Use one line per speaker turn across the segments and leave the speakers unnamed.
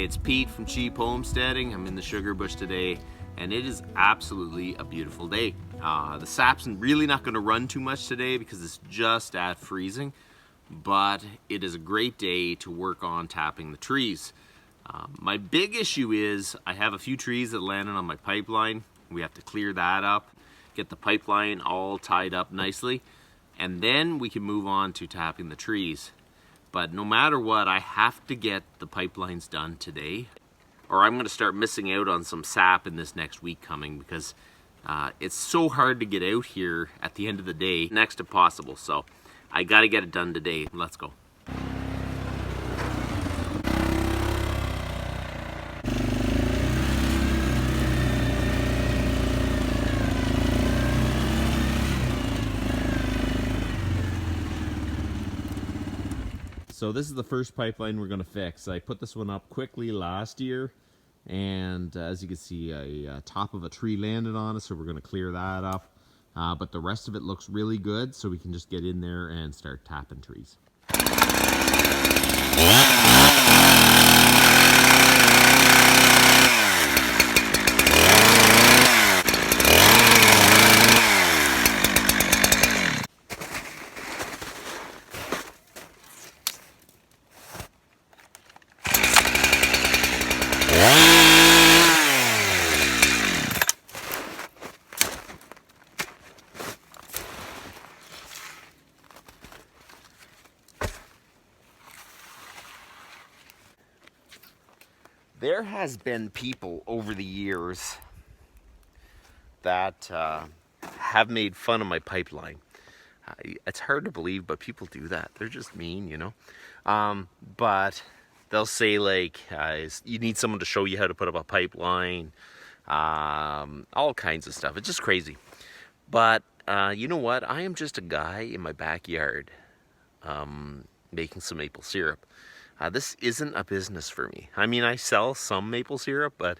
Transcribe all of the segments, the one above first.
it's Pete from Cheap Homesteading. I'm in the sugar bush today, and it is absolutely a beautiful day. The sap's really not going to run too much today because it's just at freezing, but it is a great day to work on tapping the trees. My big issue is I have a few trees that landed on my pipeline. We have to clear that up, get the pipeline all tied up nicely, and then we can move on to tapping the trees. But no matter what, I have to get the pipelines done today, or I'm going to start missing out on some sap in this next week coming, because it's so hard to get out here at the end of the day, next to possible. So I got to get it done today. Let's go. So this is the first pipeline we're going to fix. I put this one up quickly last year, and as you can see, a top of a tree landed on it, so we're going to clear that up. But the rest of it looks really good, so we can just get in there and start tapping trees. There has been people over the years that have made fun of my pipeline. It's hard to believe, but people do that. They're just mean, you know. But they'll say, like, you need someone to show you how to put up a pipeline, all kinds of stuff. It's just crazy. But you know what? I am just a guy in my backyard making some maple syrup. This isn't a business for me. I mean, I sell some maple syrup, but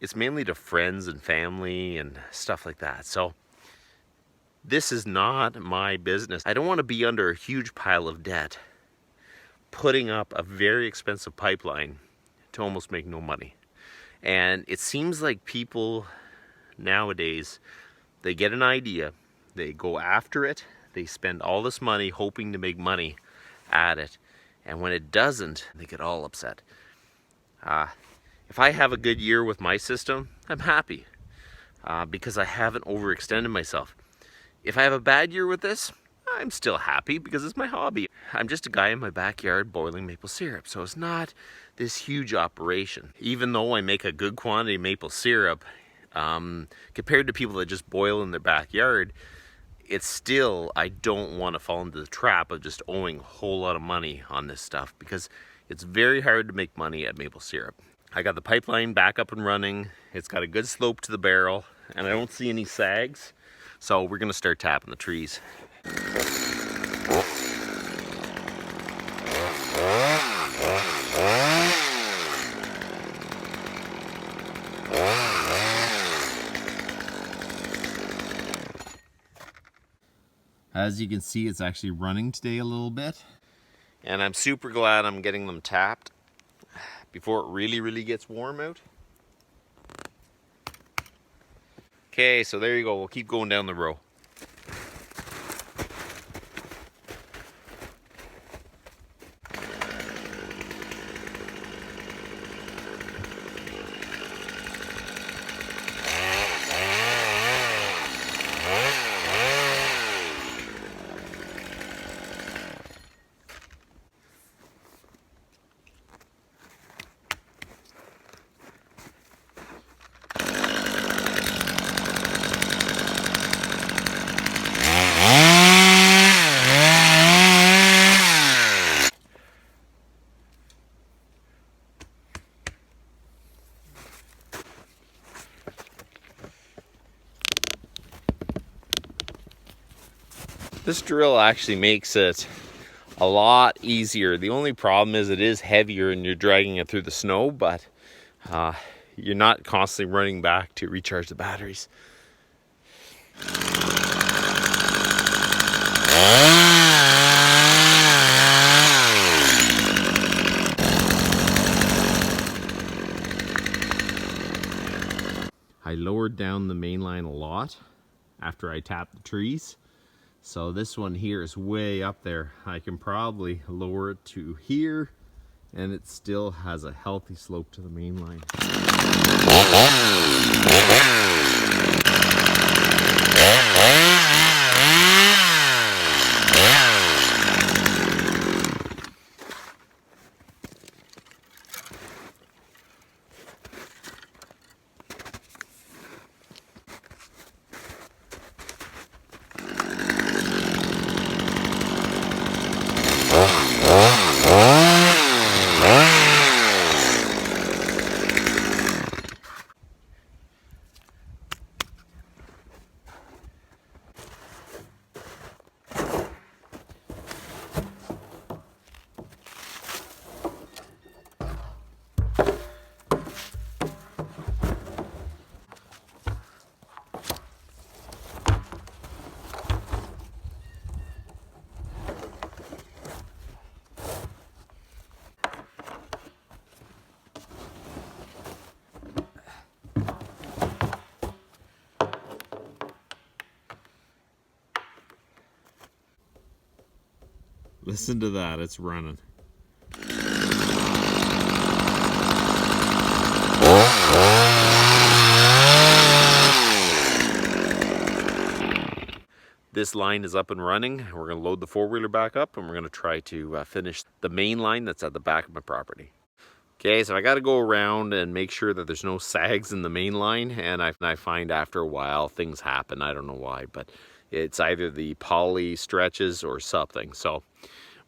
it's mainly to friends and family and stuff like that. So this is not my business. I don't want to be under a huge pile of debt putting up a very expensive pipeline to almost make no money. And it seems like people nowadays, they get an idea, they go after it, they spend all this money hoping to make money at it. And when it doesn't, they get all upset. If I have a good year with my system, I'm happy because I haven't overextended myself. If I have a bad year with this, I'm still happy because it's my hobby. I'm just a guy in my backyard boiling maple syrup, so it's not this huge operation. Even though I make a good quantity of maple syrup, compared to people that just boil in their backyard, it's still, I don't want to fall into the trap of just owing a whole lot of money on this stuff because it's very hard to make money at maple syrup. I got the pipeline back up and running. It's got a good slope to the barrel and I don't see any sags. So we're going to start tapping the trees. As you can see, it's actually running today a little bit. And I'm super glad I'm getting them tapped before it really gets warm out. Okay, so there you go. We'll keep going down the row. This drill actually makes it a lot easier. The only problem is it is heavier and you're dragging it through the snow, but you're not constantly running back to recharge the batteries. I lowered down the main line a lot after I tapped the trees. So this one here is way up there. I can probably lower it to here, and it still has a healthy slope to the main line. Listen to that, it's running. This line is up and running. We're going to load the four-wheeler back up, and we're going to try to finish the main line that's at the back of my property. Okay, so I got to go around and make sure that there's no sags in the main line, and I find after a while things happen. I don't know why, but it's either the poly stretches or something. So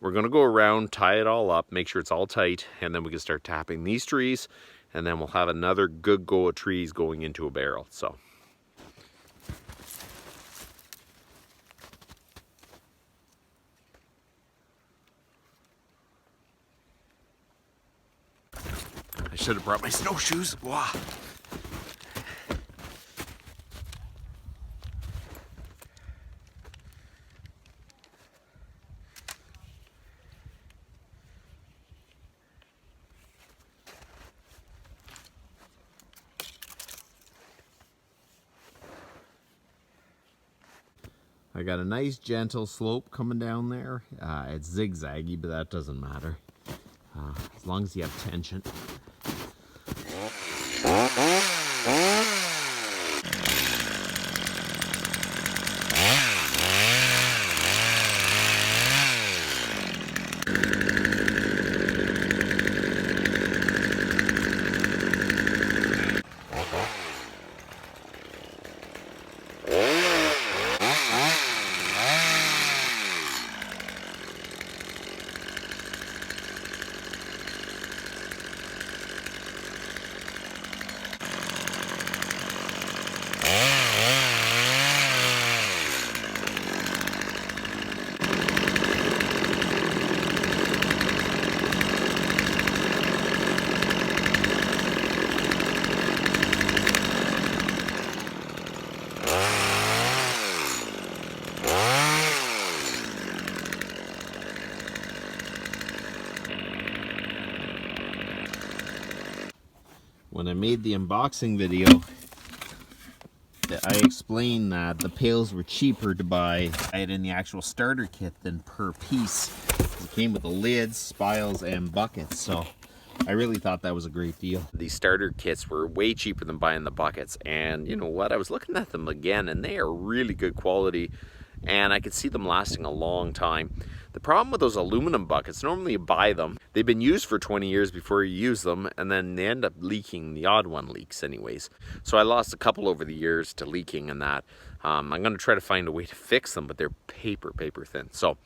we're going to go around, tie it all up, make sure it's all tight, and then we can start tapping these trees, and then we'll have another good go of trees going into a barrel. So I should have brought my snowshoes. Wow. I got a nice gentle slope coming down there. It's zigzaggy, but that doesn't matter. As long as you have tension. When I made the unboxing video, I explained that the pails were cheaper to buy it in the actual starter kit than per piece. It came with the lids, spiles, and buckets, so I really thought that was a great deal. These starter kits were way cheaper than buying the buckets, and you know what? I was looking at them again, and they are really good quality, and I could see them lasting a long time. The problem with those aluminum buckets, normally you buy them, they've been used for 20 years before you use them, and then they end up leaking. The odd one leaks anyways. So I lost a couple over the years to leaking and that. I'm going to try to find a way to fix them, but they're paper thin. So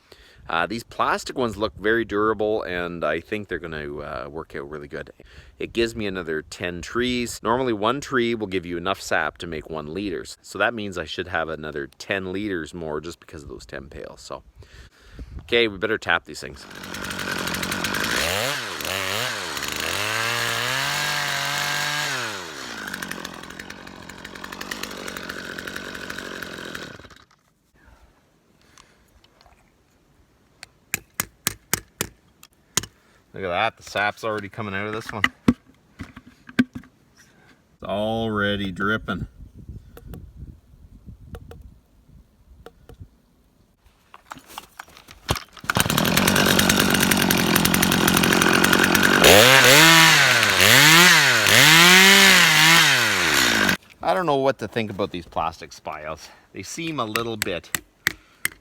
these plastic ones look very durable, and I think they're going to work out really good. It gives me another 10 trees. Normally one tree will give you enough sap to make 1 liter. So that means I should have another 10 liters more just because of those 10 pails. So, okay, we better tap these things. Look at that, the sap's already coming out of this one. It's already dripping. I don't know what to think about these plastic spiles. They seem a little bit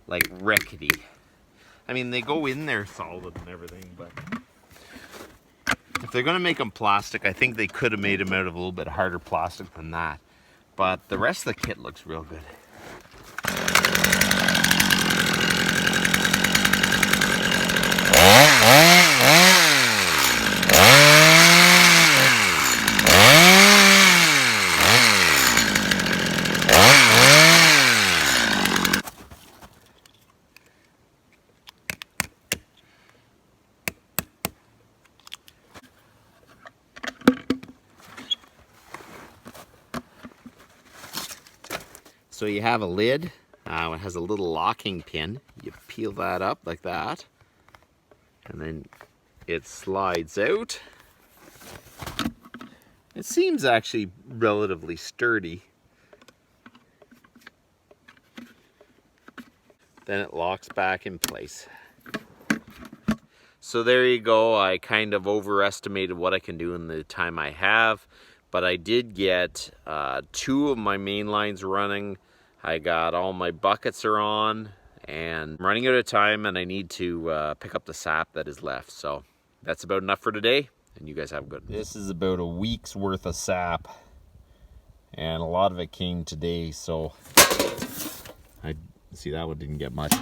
like rickety. I mean, they go in there solid and everything, but if they're gonna make them plastic, I think they could have made them out of a little bit harder plastic than that. But the rest of the kit looks real good. So you have a lid. It has a little locking pin. You peel that up like that, and then it slides out. It seems actually relatively sturdy. Then it locks back in place. So there you go. I kind of overestimated what I can do in the time I have, but I did get 2 of my main lines running. I got all my buckets are on, and I'm running out of time, and I need to pick up the sap that is left. So that's about enough for today, and you guys have a good one. This is about a week's worth of sap, and a lot of it came today, so I see that one didn't get much,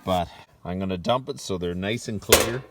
but I'm gonna dump it so they're nice and clear.